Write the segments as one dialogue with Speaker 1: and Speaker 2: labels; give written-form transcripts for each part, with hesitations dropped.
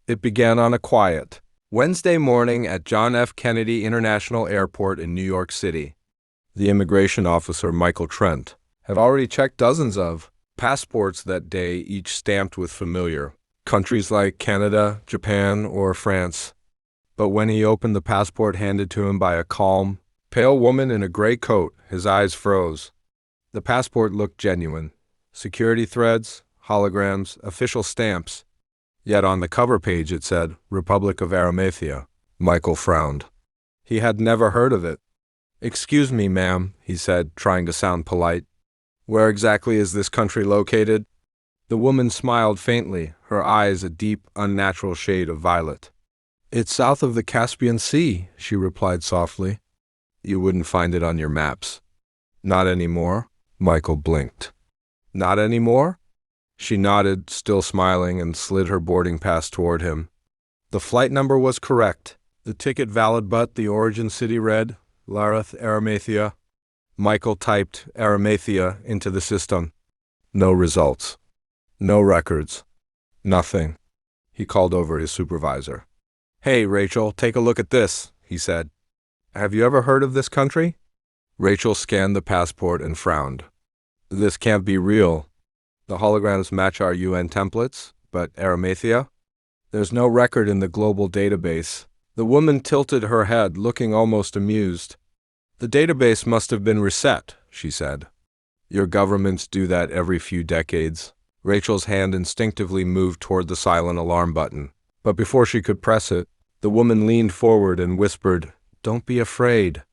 Speaker 1: It began on a quiet Wednesday morning at John F. Kennedy International Airport in New York City. The immigration officer, Michael Trent, had already checked dozens of passports that day, each stamped with familiar countries like Canada, Japan, or France. But when he opened the passport handed to him by a calm, pale woman in a gray coat, his eyes froze. The passport looked genuine. Security threads, holograms, official stamps. Yet on the cover page it said, Republic of Aramathia. Michael frowned. He had never heard of it. "Excuse me, ma'am," he said, trying to sound polite. "Where exactly is this country located?" The woman smiled faintly, her eyes a deep, unnatural shade of violet. "It's south of the Caspian Sea," she replied softly. "You wouldn't find it on your maps." "Not anymore?" Michael blinked. "Not anymore?" She nodded, still smiling, and slid her boarding pass toward him. The flight number was correct, the ticket valid, but the origin city read, Lareth, Aramathia. Michael typed Aramathia into the system. No results. No records. Nothing. He called over his supervisor. "Hey, Rachel, take a look at this," he said. "Have you ever heard of this country?" Rachel scanned the passport and frowned. "This can't be real. The holograms match our UN templates, but Aramathia? There's no record in the global database." The woman tilted her head, looking almost amused. "The database must have been reset," she said. "Your governments do that every few decades." Rachel's hand instinctively moved toward the silent alarm button, but before she could press it, the woman leaned forward and whispered, "Don't be afraid.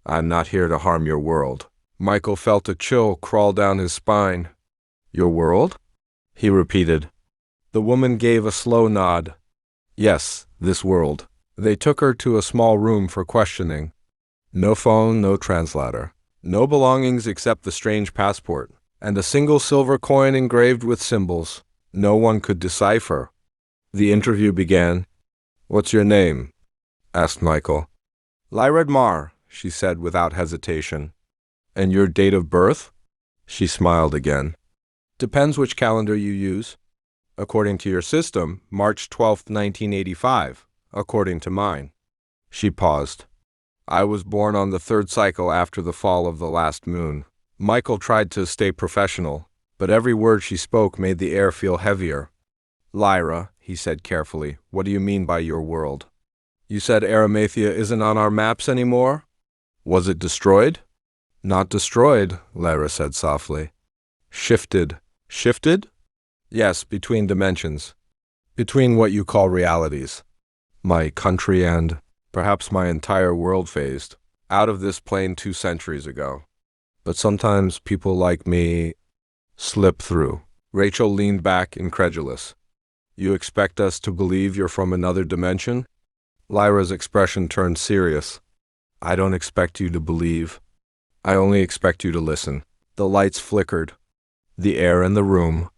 Speaker 1: I'm not here to harm your world." Michael felt a chill crawl down his spine. "Your world?" he repeated. The woman gave a slow nod. "Yes, this world." They took her to a small room for questioning. No phone, no translator. No belongings except the strange passport, and a single silver coin engraved with symbols no one could decipher. The interview began. "What's your name?" asked Michael. "Lyra Mar," she said without hesitation. "And your date of birth?" She smiled again. "Depends which calendar you use. According to your system, March 12th, 1985. According to mine." She paused. "I was born on the third cycle after the fall of the last moon." Michael tried to stay professional, but every word she spoke made the air feel heavier. "Lyra," he said carefully, "what do you mean by your world? You said Aramathia isn't on our maps anymore? Was it destroyed?" "Not destroyed," Lyra said softly. "Shifted." "Shifted?" "Yes, between dimensions. Between what you call realities. My country and perhaps my entire world phased out of this plane 2 centuries ago. But sometimes people like me slip through." Rachel leaned back, incredulous. "You expect us to believe you're from another dimension?" Lyra's expression turned serious. "I don't expect you to believe. I only expect you to listen." The lights flickered. The air in the room